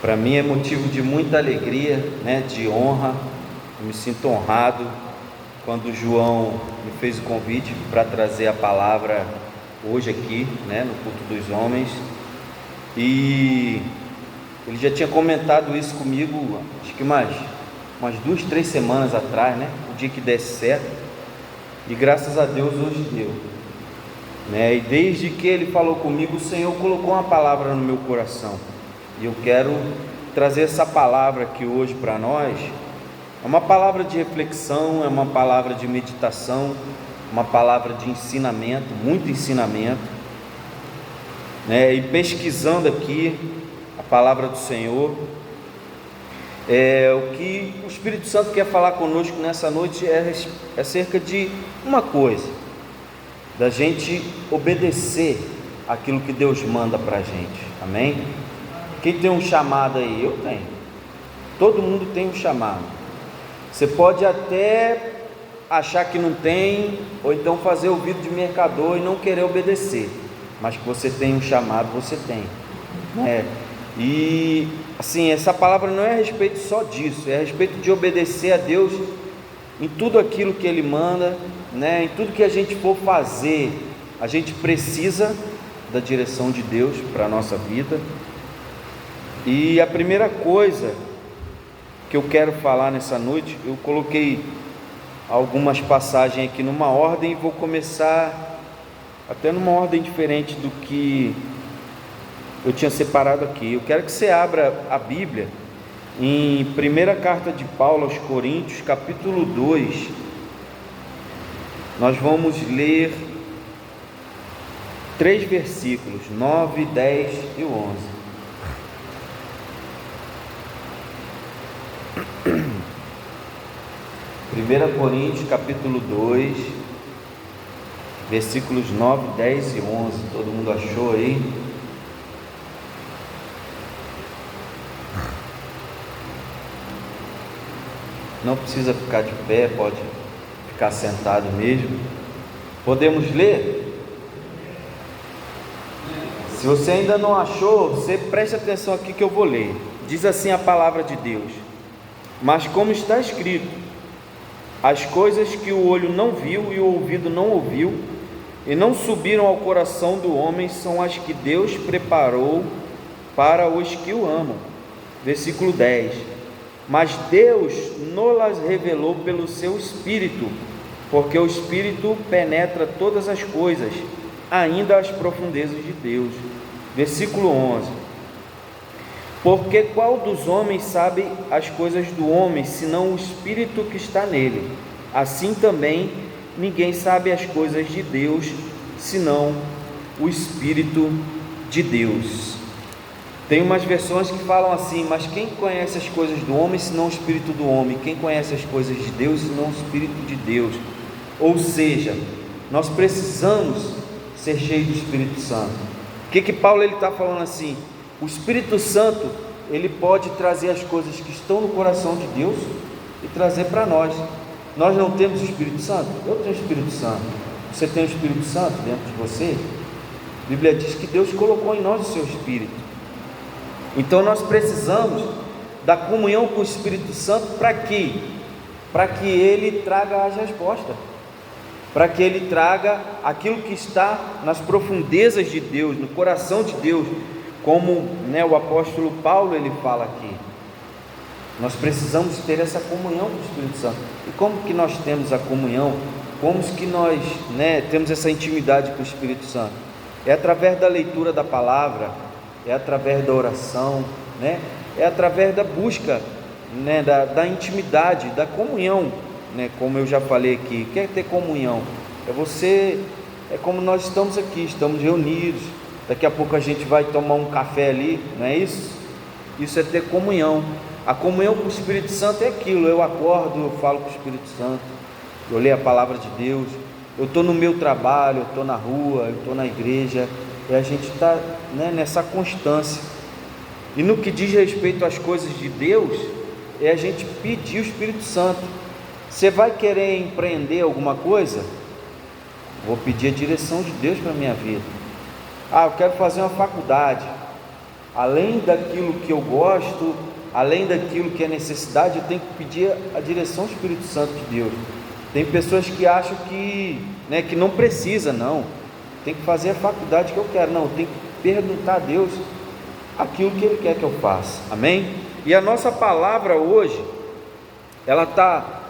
Para mim é motivo de muita alegria, né, de honra. Eu me sinto honrado quando o João me fez o convite para trazer a palavra hoje aqui, né, no culto dos homens. E ele já tinha comentado isso comigo, acho que umas 2-3 semanas atrás, né, o dia que desse certo. E graças a Deus hoje deu, né? E desde que ele falou comigo, o Senhor colocou uma palavra no meu coração. E eu quero trazer essa palavra aqui hoje para nós. É uma palavra de reflexão, é uma palavra de meditação, uma palavra de ensinamento, muito ensinamento, né? E pesquisando aqui a palavra do Senhor, o que o Espírito Santo quer falar conosco nessa noite é acerca de uma coisa: da gente obedecer aquilo que Deus manda para a gente, amém? Quem tem um chamado aí? Eu tenho. Todo mundo tem um chamado. Você pode até achar que não tem, ou então fazer ouvido de mercador e não querer obedecer, mas que você tem um chamado, você tem, né? E assim, essa palavra não é a respeito só disso, é a respeito de obedecer a Deus em tudo aquilo que Ele manda, né? Em tudo que a gente for fazer, a gente precisa da direção de Deus para a nossa vida. E a primeira coisa que eu quero falar nessa noite, eu coloquei algumas passagens aqui numa ordem e vou começar até numa ordem diferente do que eu tinha separado aqui. Eu quero que você abra a Bíblia em primeira carta de Paulo aos Coríntios, capítulo 2. Nós vamos ler 3 versículos, 9, 10 e 11. 1 Coríntios capítulo 2, versículos 9, 10 e 11. Todo mundo achou aí? Não precisa ficar de pé, pode ficar sentado mesmo. Podemos ler? Se você ainda não achou, você preste atenção aqui que eu vou ler. Diz assim a palavra de Deus: mas como está escrito, as coisas que o olho não viu e o ouvido não ouviu e não subiram ao coração do homem são as que Deus preparou para os que o amam. Versículo 10: mas Deus nos-las revelou pelo seu Espírito, porque o Espírito penetra todas as coisas, ainda as profundezas de Deus. Versículo 11: porque qual dos homens sabe as coisas do homem, senão o Espírito que está nele? Assim também ninguém sabe as coisas de Deus, senão o Espírito de Deus. Tem umas versões que falam assim: mas quem conhece as coisas do homem, senão o Espírito do homem? Quem conhece as coisas de Deus, senão o Espírito de Deus? Ou seja, nós precisamos ser cheios do Espírito Santo. O que Paulo está falando assim? O Espírito Santo, ele pode trazer as coisas que estão no coração de Deus e trazer para nós. Nós não temos o Espírito Santo? Eu tenho o Espírito Santo. Você tem o Espírito Santo dentro de você? A Bíblia diz que Deus colocou em nós o seu Espírito. Então nós precisamos da comunhão com o Espírito Santo para quê? Para que ele traga as respostas, para que ele traga aquilo que está nas profundezas de Deus, no coração de Deus. Como, né, o apóstolo Paulo ele fala aqui, nós precisamos ter essa comunhão com o Espírito Santo. E como que nós temos a comunhão? Como que nós, né, temos essa intimidade com o Espírito Santo? É através da leitura da palavra, é através da oração, né, é através da busca, né, da intimidade, da comunhão, né, como eu já falei aqui. O que é ter comunhão? É como nós estamos aqui, estamos reunidos. Daqui a pouco a gente vai tomar um café ali, não é isso? Isso é ter comunhão. A comunhão com o Espírito Santo é aquilo: eu acordo, eu falo com o Espírito Santo, eu leio a palavra de Deus, eu estou no meu trabalho, eu estou na rua, eu estou na igreja, e a gente está, né, nessa constância. E no que diz respeito às coisas de Deus, é a gente pedir o Espírito Santo. Você vai querer empreender alguma coisa? Vou pedir a direção de Deus para a minha vida. Eu quero fazer uma faculdade. além daquilo que eu gosto, além daquilo que é necessidade, eu tenho que pedir a direção do Espírito Santo de Deus. Tem pessoas que acham que não precisa, não, tem que fazer a faculdade que eu quero, não, tem que perguntar a Deus aquilo que Ele quer que eu faça, amém? E a nossa palavra hoje, ela está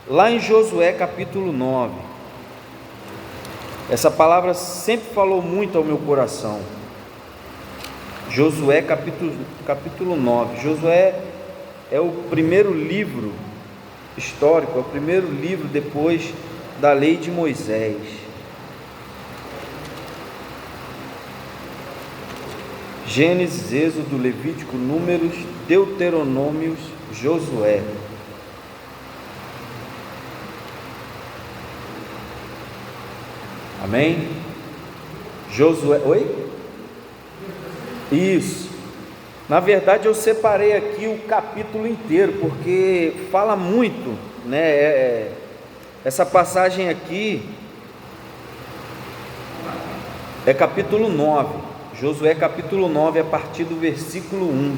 lá em Josué capítulo 9, essa palavra sempre falou muito ao meu coração. Josué capítulo 9, Josué é o primeiro livro histórico, é o primeiro livro depois da lei de Moisés. Gênesis, Êxodo, Levítico, Números, Deuteronômios, Josué. Amém? Josué, oi? Isso. Na verdade eu separei aqui o capítulo inteiro, porque fala muito, né? Essa passagem aqui é capítulo 9, Josué capítulo 9, a partir do versículo 1.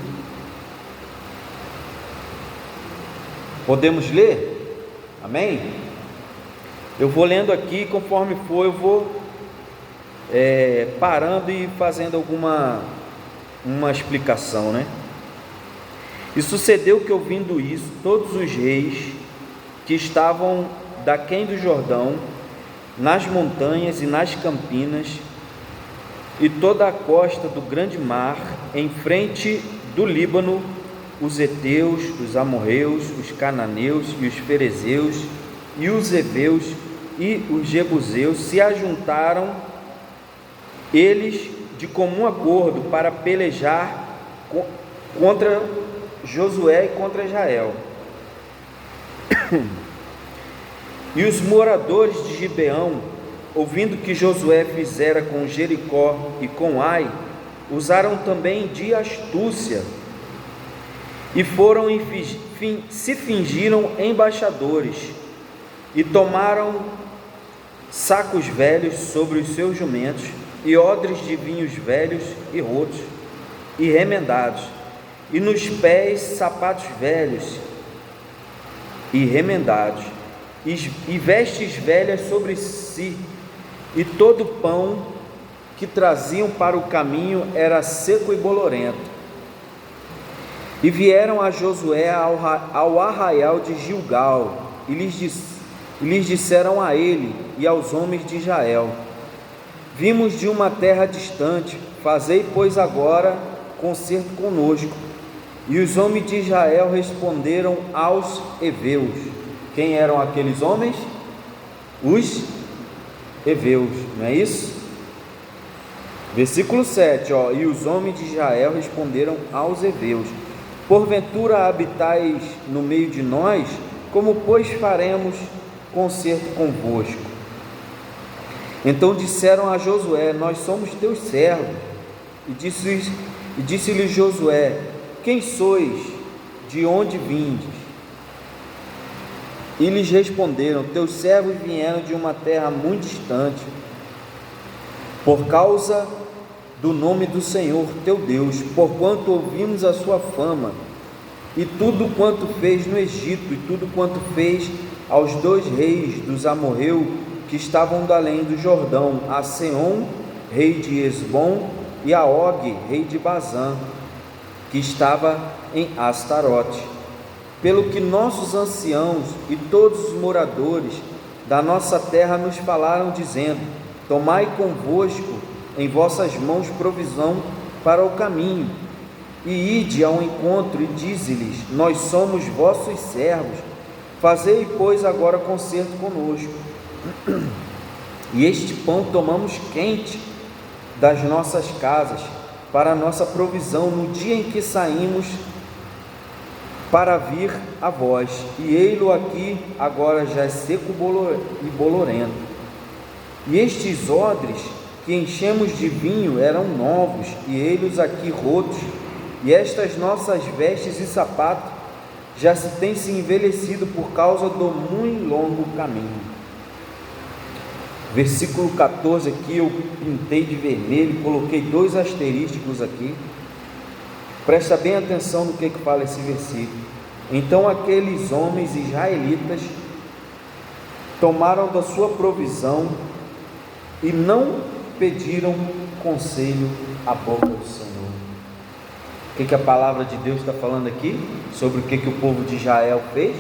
Podemos ler? Amém? Eu vou lendo aqui, conforme for, eu vou parando e fazendo uma explicação, né? E sucedeu que, ouvindo isso, todos os reis que estavam daquém do Jordão, nas montanhas e nas campinas, e toda a costa do grande mar, em frente do Líbano, os heteus, os amorreus, os cananeus e os ferezeus, e os heveus e os jebuseus se ajuntaram, eles de comum acordo, para pelejar contra Josué e contra Israel. E os moradores de Gibeão, ouvindo que Josué fizera com Jericó e com Ai, usaram também de astúcia, e foram se fingiram embaixadores, e tomaram sacos velhos sobre os seus jumentos, e odres de vinhos velhos e rotos e remendados, e nos pés sapatos velhos e remendados, e vestes velhas sobre si, e todo o pão que traziam para o caminho era seco e bolorento. E vieram a Josué ao arraial de Gilgal, e lhes disseram a ele e aos homens de Israel: vimos de uma terra distante, fazei, pois, agora concerto conosco. E os homens de Israel responderam aos heveus. Quem eram aqueles homens? Os heveus, não é isso? Versículo 7, e os homens de Israel responderam aos heveus: porventura habitais no meio de nós? Como, pois, faremos concerto convosco? Então disseram a Josué: nós somos teus servos. E disse-lhes Josué: quem sois? De onde vindes? E lhes responderam: teus servos vieram de uma terra muito distante, por causa do nome do Senhor teu Deus, porquanto ouvimos a sua fama, e tudo quanto fez no Egito, e tudo quanto fez aos 2 reis dos amorreus que estavam da além do Jordão, a Seom, rei de Esbom, e a Og, rei de Bazã, que estava em Astarote. Pelo que nossos anciãos e todos os moradores da nossa terra nos falaram, dizendo: tomai convosco em vossas mãos provisão para o caminho, e ide ao encontro, e dize-lhes: nós somos vossos servos, fazei, pois, agora concerto conosco. E este pão tomamos quente das nossas casas, para a nossa provisão, no dia em que saímos para vir a vós, e ei-lo aqui agora já é seco e bolorento. E estes odres que enchemos de vinho eram novos, e ei-los aqui rotos, e estas nossas vestes e sapatos já têm se envelhecido por causa do muito longo caminho. Versículo 14 aqui eu pintei de vermelho, coloquei 2 asterísticos aqui, Presta bem atenção no que fala esse versículo. Então aqueles homens israelitas tomaram da sua provisão e não pediram conselho à boca do Senhor. O que a palavra de Deus está falando aqui? Sobre o que o povo de Israel fez?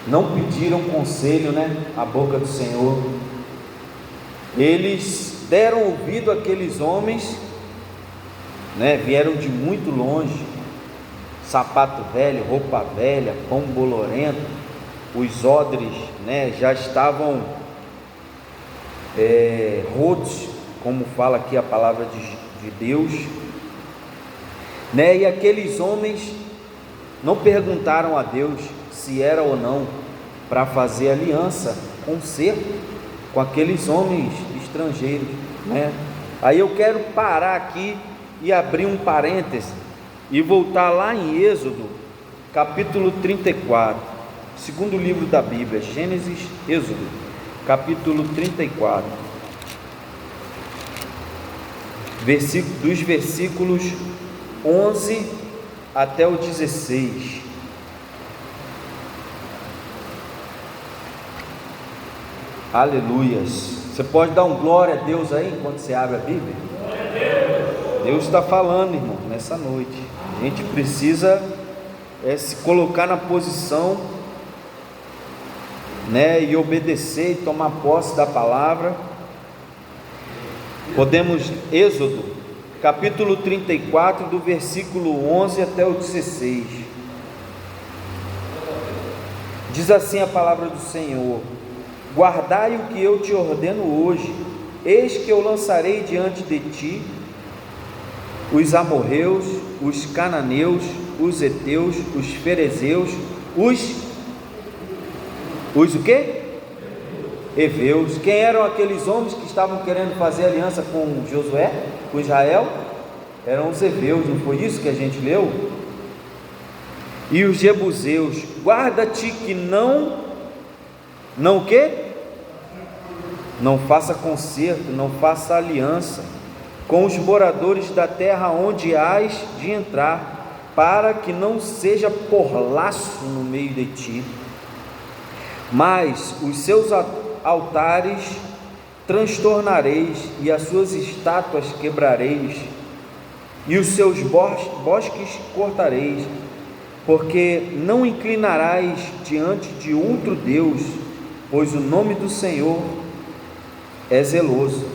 Não pediram conselho, à boca do Senhor. Eles deram ouvido àqueles homens, vieram de muito longe, sapato velho, roupa velha, pão bolorento, os odres, já estavam rotos, como fala aqui a palavra de Deus, e aqueles homens não perguntaram a Deus se era ou não para fazer aliança, conserto com aqueles homens estrangeiros, Aí eu quero parar aqui e abrir um parêntese e voltar lá em Êxodo, capítulo 34, segundo livro da Bíblia, Gênesis, Êxodo, capítulo 34, dos versículos 11 até o 16. Aleluias. Você pode dar um glória a Deus aí enquanto você abre a Bíblia? Deus está falando, irmão, nessa noite. A gente precisa se colocar na posição, e obedecer e tomar posse da palavra. Podemos, Êxodo, capítulo 34, do versículo 11 até o 16. Diz assim a palavra do Senhor: guardai o que eu te ordeno hoje, eis que eu lançarei diante de ti os amorreus, os cananeus, os heteus, os ferezeus, os o quê? Heveus. Quem eram aqueles homens que estavam querendo fazer aliança com Josué, com Israel? Eram os heveus, não foi isso que a gente leu? E os jebuseus. Guarda-te que não o quê? Não faça concerto, não faça aliança com os moradores da terra onde hás de entrar, para que não seja por laço no meio de ti. Mas os seus altares transtornareis, e as suas estátuas quebrareis, e os seus bosques cortareis, porque não inclinarás diante de outro Deus, pois o nome do Senhor é zeloso.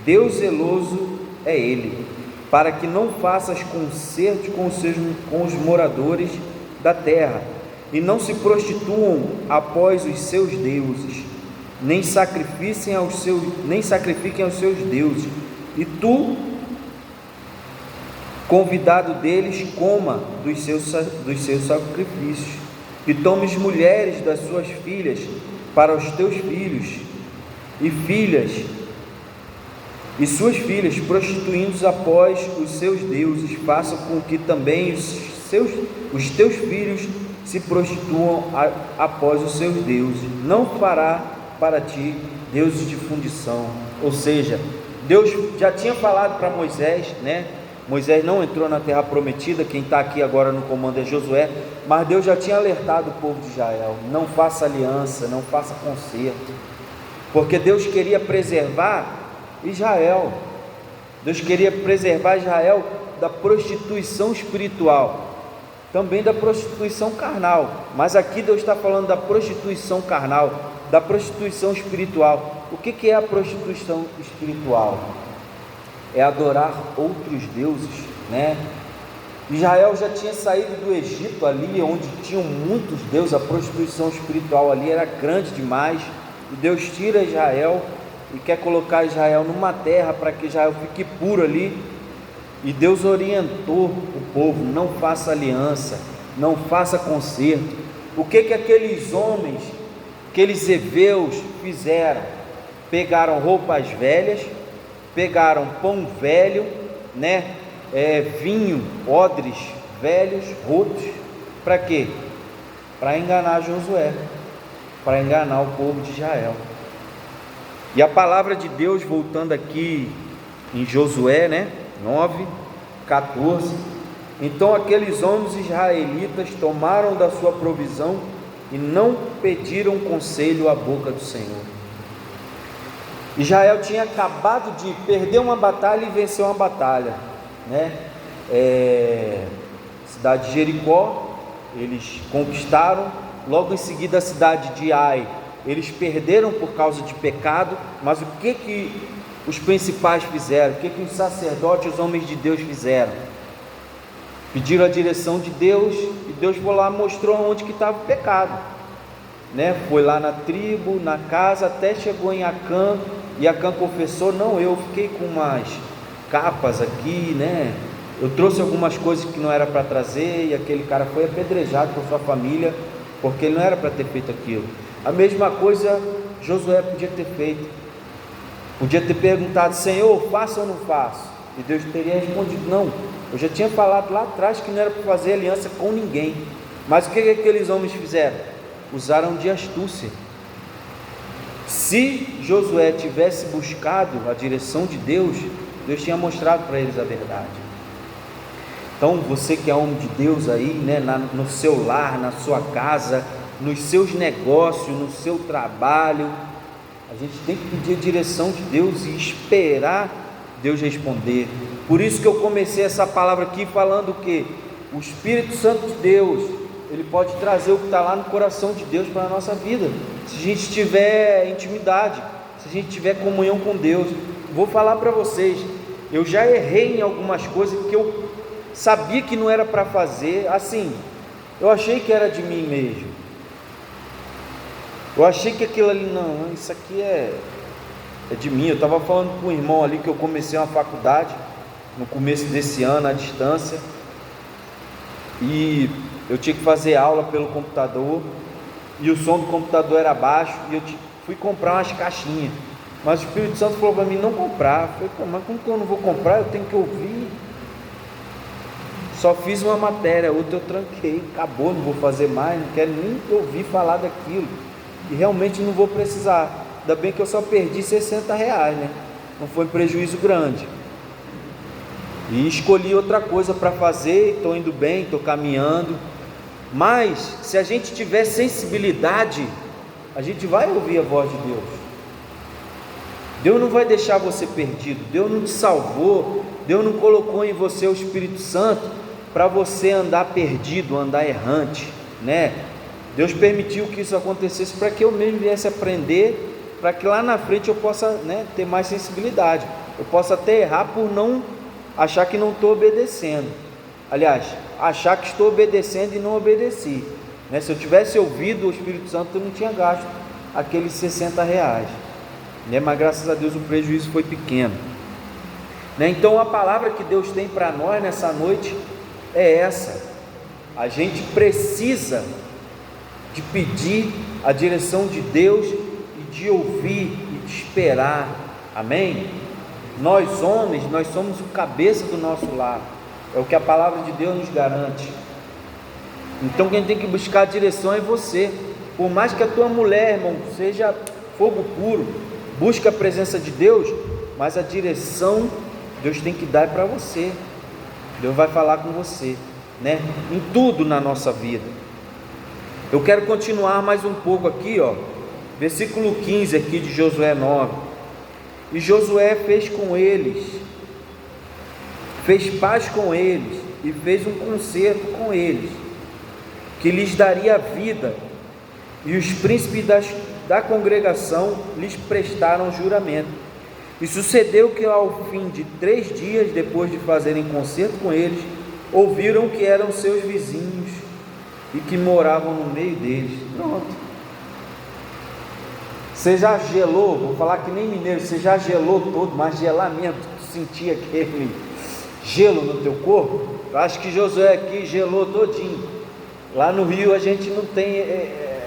Deus zeloso é Ele, para que não faças concerto com os moradores da terra, e não se prostituam após os seus deuses, nem sacrifiquem aos seus deuses. E tu, convidado deles, coma dos seus sacrifícios, e tomes mulheres das suas filhas para os teus filhos, e suas filhas, prostituindo-os após os seus deuses, façam com que também os teus filhos se prostituam após os seus deuses. Não fará para ti deuses de fundição. Ou seja, Deus já tinha falado para Moisés, Moisés não entrou na terra prometida, quem está aqui agora no comando é Josué, mas Deus já tinha alertado o povo de Israel: não faça aliança, não faça concerto, porque Deus queria preservar Israel. Deus queria preservar Israel da prostituição espiritual, também da prostituição carnal, mas aqui Deus está falando da prostituição carnal, da prostituição espiritual. O que é a prostituição espiritual? É adorar outros deuses, Israel já tinha saído do Egito, ali onde tinham muitos deuses, a prostituição espiritual ali era grande demais, e Deus tira Israel e quer colocar Israel numa terra para que Israel fique puro ali. E Deus orientou o povo: não faça aliança, não faça concerto. O que aqueles homens, aqueles heveus fizeram? Pegaram roupas velhas, pegaram pão velho, vinho, odres velhos, rotos. Para quê? Para enganar Josué, para enganar o povo de Israel. E a palavra de Deus, voltando aqui em Josué 9, 14. Então aqueles homens israelitas tomaram da sua provisão e não pediram conselho à boca do Senhor. Israel tinha acabado de perder uma batalha e vencer uma batalha, né? Cidade de Jericó, eles conquistaram. Logo em seguida a cidade de Ai, eles perderam por causa de pecado. Mas o que os principais fizeram? O que os sacerdotes, os homens de Deus fizeram? Pediram a direção de Deus, e Deus foi lá e mostrou onde que estava o pecado, né? Foi lá na tribo, na casa, até chegou em Acã, e Acã confessou: não, eu fiquei com umas capas aqui, né? Eu trouxe algumas coisas que não era para trazer, e aquele cara foi apedrejado por sua família, porque ele não era para ter feito aquilo. A mesma coisa Josué podia ter feito, podia ter perguntado: Senhor, faço ou não faço? E Deus teria respondido: não, eu já tinha falado lá atrás que não era para fazer aliança com ninguém. Mas o que aqueles homens fizeram? Usaram de astúcia. Se Josué tivesse buscado a direção de Deus, Deus tinha mostrado para eles a verdade. Então você que é homem de Deus aí, né, no seu lar, na sua casa, nos seus negócios, no seu trabalho, a gente tem que pedir a direção de Deus e esperar Deus responder. Por isso que eu comecei essa palavra aqui falando que o Espírito Santo de Deus, ele pode trazer o que está lá no coração de Deus para a nossa vida, se a gente tiver intimidade, se a gente tiver comunhão com Deus. Vou falar para vocês, eu já errei em algumas coisas que eu sabia que não era para fazer. Assim, eu achei que era de mim mesmo, eu achei que aquilo ali, não, isso aqui é de mim. Eu estava falando com um irmão ali que eu comecei uma faculdade no começo desse ano, à distância, e eu tinha que fazer aula pelo computador, e o som do computador era baixo, e eu fui comprar umas caixinhas, mas o Espírito Santo falou para mim não comprar. Eu falei: mas como que eu não vou comprar? Eu tenho que ouvir. Só fiz uma matéria, outra eu tranquei, acabou, não vou fazer mais, não quero nem ouvir falar daquilo, e realmente não vou precisar. Ainda bem que eu só perdi R$60, né? Não foi um prejuízo grande. E escolhi outra coisa para fazer, estou indo bem, estou caminhando. Mas se a gente tiver sensibilidade, a gente vai ouvir a voz de Deus. Deus não vai deixar você perdido. Deus não te salvou, Deus não colocou em você o Espírito Santo para você andar perdido, andar errante, né? Deus permitiu que isso acontecesse para que eu mesmo viesse aprender, para que lá na frente eu possa, né, ter mais sensibilidade. Eu posso até errar por não achar que não estou obedecendo. Aliás, achar que estou obedecendo e não obedeci, né? Se eu tivesse ouvido o Espírito Santo, eu não tinha gasto aqueles R$60, né? Mas graças a Deus o prejuízo foi pequeno, né? Então a palavra que Deus tem para nós nessa noite é essa: a gente precisa de pedir a direção de Deus, de ouvir e de esperar. Amém? Nós homens, nós somos o cabeça do nosso lar, é o que a palavra de Deus nos garante. Então quem tem que buscar a direção é você. Por mais que a tua mulher, irmão, seja fogo puro, busca a presença de Deus, mas a direção Deus tem que dar para você. Deus vai falar com você, né? Em tudo na nossa vida. Eu quero continuar mais um pouco aqui, ó. Versículo 15 aqui de Josué 9. E Josué fez paz com eles, e fez um concerto com eles, que lhes daria vida, e os príncipes da congregação lhes prestaram juramento. E sucedeu que ao fim de 3 dias, depois de fazerem concerto com eles, ouviram que eram seus vizinhos, e que moravam no meio deles. Pronto. Você já gelou, vou falar que nem mineiro, você já gelou todo, mas gelar mesmo, tu sentia aquele gelo no teu corpo? Eu acho que Josué aqui gelou todinho. Lá no Rio a gente não tem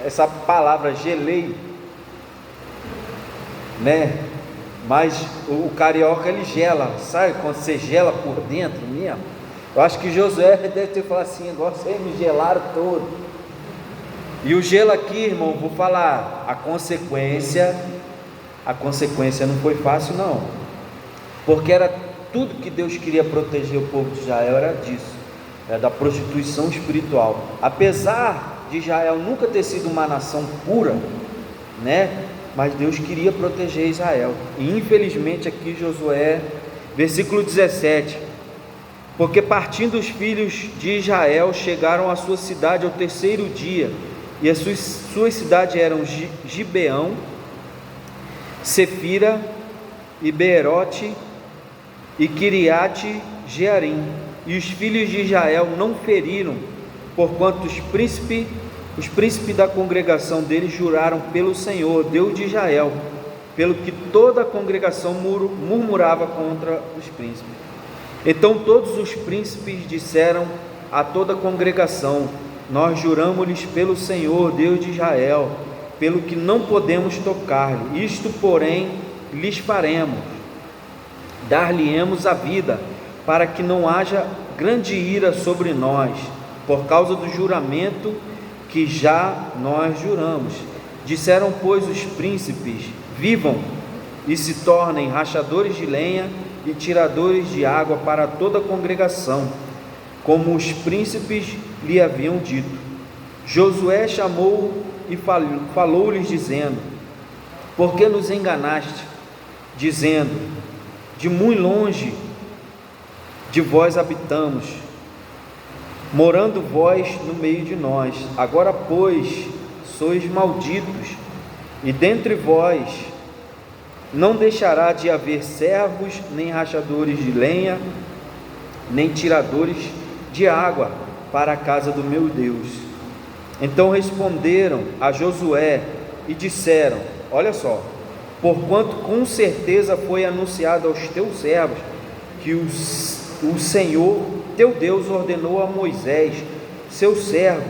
essa palavra gelei, né? Mas o carioca ele gela, sabe quando você gela por dentro mesmo? Eu acho que Josué deve ter falado assim: agora vocês me gelaram todo. E o gelo aqui, irmão, vou falar, a consequência não foi fácil não, porque era tudo que Deus queria proteger o povo de Israel era disso, da prostituição espiritual. Apesar de Israel nunca ter sido uma nação pura, né? Mas Deus queria proteger Israel. E infelizmente aqui Josué, versículo 17: porque partindo os filhos de Israel, chegaram à sua cidade ao terceiro dia, e as suas cidades eram Gibeão, Sefira, e Beerote, e Kiriate Jearim. E os filhos de Israel não feriram, porquanto os príncipes da congregação deles juraram pelo Senhor, Deus de Israel, pelo que toda a congregação murmurava contra os príncipes. Então todos os príncipes disseram a toda a congregação: nós juramos-lhes pelo Senhor, Deus de Israel, pelo que não podemos tocar-lhe. Isto, porém, lhes faremos: dar-lhe-emos a vida, para que não haja grande ira sobre nós, por causa do juramento que já nós juramos. Disseram, pois, os príncipes: vivam e se tornem rachadores de lenha e tiradores de água para toda a congregação, como os príncipes lhe haviam dito. Josué chamou e falou-lhes, dizendo: por que nos enganaste, dizendo: de muito longe de vós habitamos, morando vós no meio de nós. Agora, pois, sois malditos, e dentre vós não deixará de haver servos, nem rachadores de lenha, nem tiradores de água para a casa do meu Deus. Então responderam a Josué e disseram: olha só, porquanto com certeza foi anunciado aos teus servos que o Senhor teu Deus ordenou a Moisés, seu servo,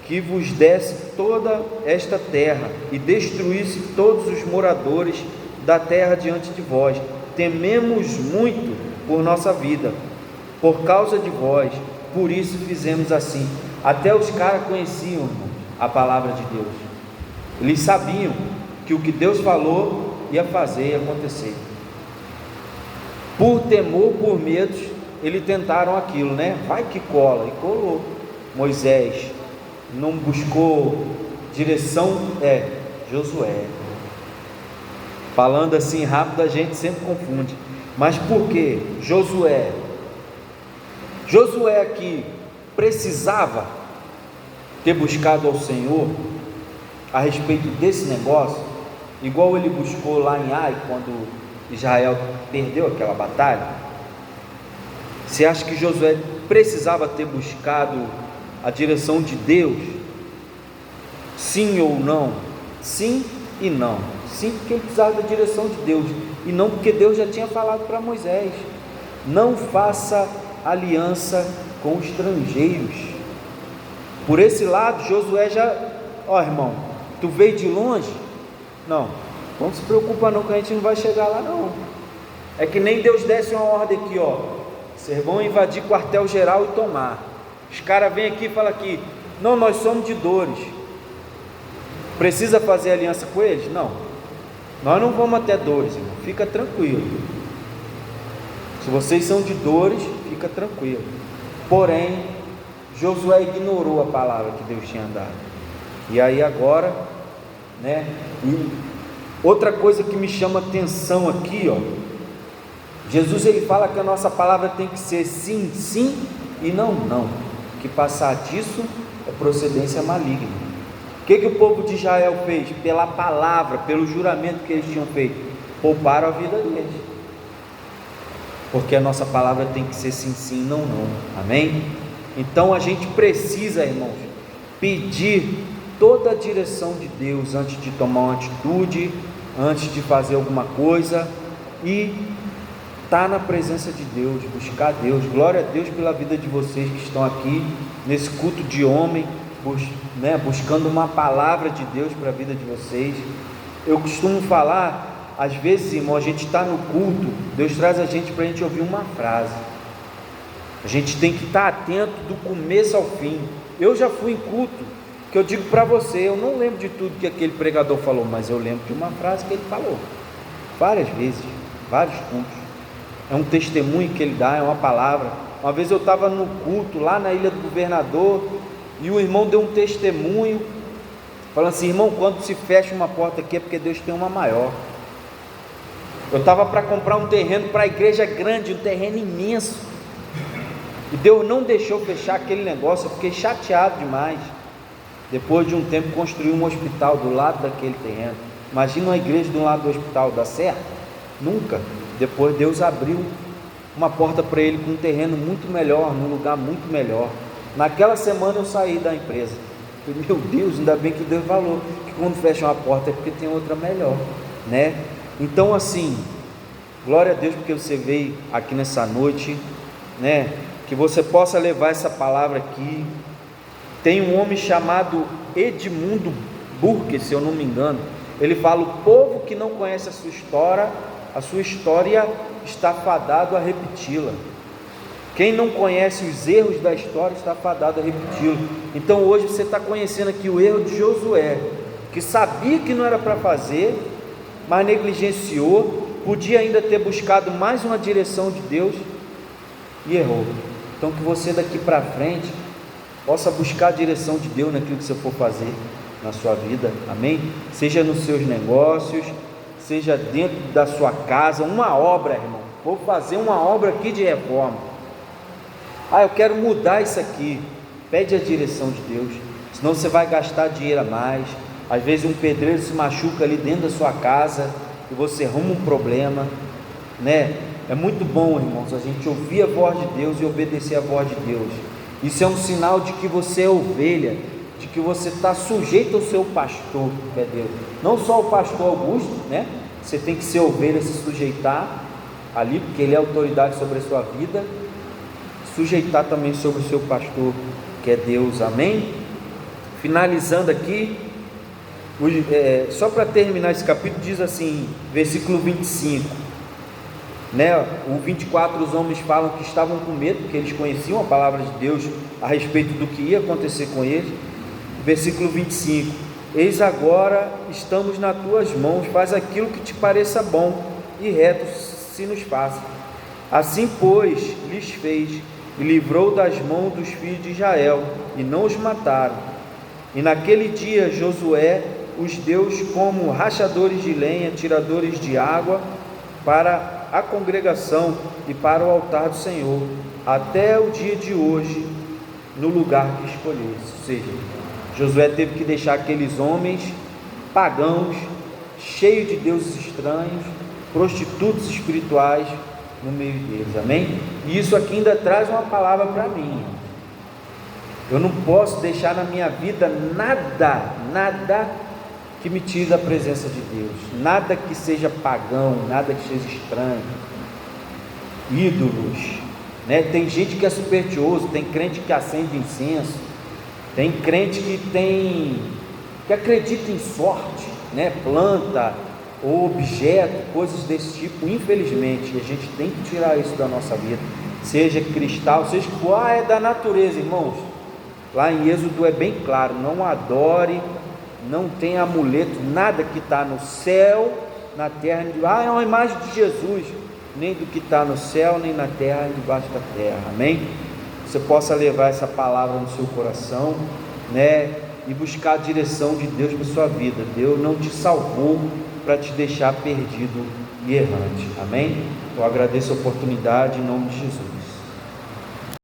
que vos desse toda esta terra e destruísse todos os moradores da terra diante de vós. Tememos muito por nossa vida, por causa de vós, por isso fizemos assim. Até os caras conheciam, irmão, a palavra de Deus. Eles sabiam que o que Deus falou ia fazer, ia acontecer. Por temor, por medo, eles tentaram aquilo, né? Vai que cola, e colou. Moisés não buscou direção, Josué. Falando assim rápido, a gente sempre confunde. Mas por quê? Josué aqui precisava ter buscado ao Senhor a respeito desse negócio, igual ele buscou lá em Ai, quando Israel perdeu aquela batalha. Você acha que Josué precisava ter buscado a direção de Deus? Sim ou não? Sim e não. Sim, porque ele precisava da direção de Deus, e não porque Deus já tinha falado para Moisés: não faça aliança com estrangeiros. Por esse lado, Josué já, irmão, tu veio de longe? Não, não se preocupa não, que a gente não vai chegar lá não. É que nem Deus desse uma ordem aqui, vocês vão invadir quartel-geral e tomar. Os caras vêm aqui e falam aqui: não, nós somos de Dores. Precisa fazer aliança com eles? Não, nós não vamos até Dores, irmão, fica tranquilo. Se vocês são de Dores, fica tranquilo. Porém, Josué ignorou a palavra que Deus tinha dado. E aí agora, né? E outra coisa que me chama atenção aqui, Jesus, ele fala que a nossa palavra tem que ser sim, sim e não, não. Que passar disso é procedência maligna. O que o povo de Israel fez? Pela palavra, pelo juramento que eles tinham feito, pouparam a vida deles. Porque a nossa palavra tem que ser sim, sim, não, não. Amém? Então a gente precisa, irmãos, pedir toda a direção de Deus antes de tomar uma atitude, antes de fazer alguma coisa, e estar na presença de Deus, buscar Deus. Glória a Deus pela vida de vocês que estão aqui nesse culto de homem, buscando uma palavra de Deus para a vida de vocês. Eu costumo falar, às vezes, irmão, a gente está no culto, Deus traz a gente para a gente ouvir uma frase. A gente tem que estar atento do começo ao fim. Eu já fui em culto que eu digo para você, eu não lembro de tudo que aquele pregador falou, mas eu lembro de uma frase que ele falou várias vezes, vários cultos. é um testemunho que ele dá, é uma palavra. Uma vez eu estava no culto lá na Ilha do Governador e o irmão deu um testemunho, falando assim: irmão, quando se fecha uma porta aqui é porque Deus tem uma maior. Eu estava para comprar um terreno para a igreja grande, um terreno imenso, e Deus não deixou fechar aquele negócio. Eu fiquei chateado demais. Depois de um tempo construí um hospital do lado daquele terreno. Imagina uma igreja do lado do hospital, dá certo? Nunca. Depois Deus abriu uma porta para ele com um terreno muito melhor, num lugar muito melhor. Naquela semana eu saí da empresa. Falei, meu Deus, ainda bem que Deus falou que quando fecha uma porta é porque tem outra melhor, né? Então assim, glória a Deus porque você veio aqui nessa noite, né? Que você possa levar essa palavra aqui. Tem um homem chamado Edmundo Burke, se eu não me engano. Ele fala: o povo que não conhece a sua história está fadado a repeti-la. Quem não conhece os erros da história está fadado a repeti-lo. Então hoje você está conhecendo aqui o erro de Josué, que sabia que não era para fazer, mas negligenciou, podia ainda ter buscado mais uma direção de Deus e errou. Então que você daqui para frente possa buscar a direção de Deus naquilo que você for fazer na sua vida, amém? Seja nos seus negócios, seja dentro da sua casa, uma obra, irmão. Vou fazer uma obra aqui de reforma. Eu quero mudar isso aqui. Pede a direção de Deus, senão você vai gastar dinheiro a mais. Às vezes um pedreiro se machuca ali dentro da sua casa e você arruma um problema, né? É muito bom, irmãos, a gente ouvir a voz de Deus e obedecer a voz de Deus. Isso é um sinal de que você é ovelha, de que você está sujeito ao seu pastor, que é Deus. Não só o pastor Augusto, né? Você tem que ser ovelha, se sujeitar ali, porque ele é autoridade sobre a sua vida. Sujeitar também sobre o seu pastor, que é Deus, amém? Finalizando aqui, só para terminar esse capítulo, diz assim, versículo 25, né? O 24, os homens falam que estavam com medo, porque eles conheciam a palavra de Deus a respeito do que ia acontecer com eles. Versículo 25: eis agora estamos nas tuas mãos, faz aquilo que te pareça bom e reto se nos faça. Assim pois lhes fez, e livrou das mãos dos filhos de Israel, e não os mataram. E naquele dia Josué os deu como rachadores de lenha, tiradores de água para a congregação e para o altar do Senhor, até o dia de hoje, no lugar que escolhesse. Ou seja, Josué teve que deixar aqueles homens pagãos, cheios de deuses estranhos, prostitutos espirituais, no meio deles, amém? E isso aqui ainda traz uma palavra para mim. Eu não posso deixar na minha vida nada que me tire da presença de Deus, nada que seja pagão, nada que seja estranho, ídolos, né? Tem gente que é supersticioso, tem crente que acende incenso, tem crente que acredita em sorte, né? Planta ou objeto, coisas desse tipo. Infelizmente a gente tem que tirar isso da nossa vida, seja cristal, seja que for, é da natureza, irmãos. Lá em Êxodo é bem claro: não adore, não tem amuleto, nada que está no céu, na terra, é uma imagem de Jesus, nem do que está no céu, nem na terra, nem debaixo da terra, amém? Você possa levar essa palavra no seu coração, né? E buscar a direção de Deus para a sua vida. Deus não te salvou para te deixar perdido e errante, amém? Eu agradeço a oportunidade em nome de Jesus.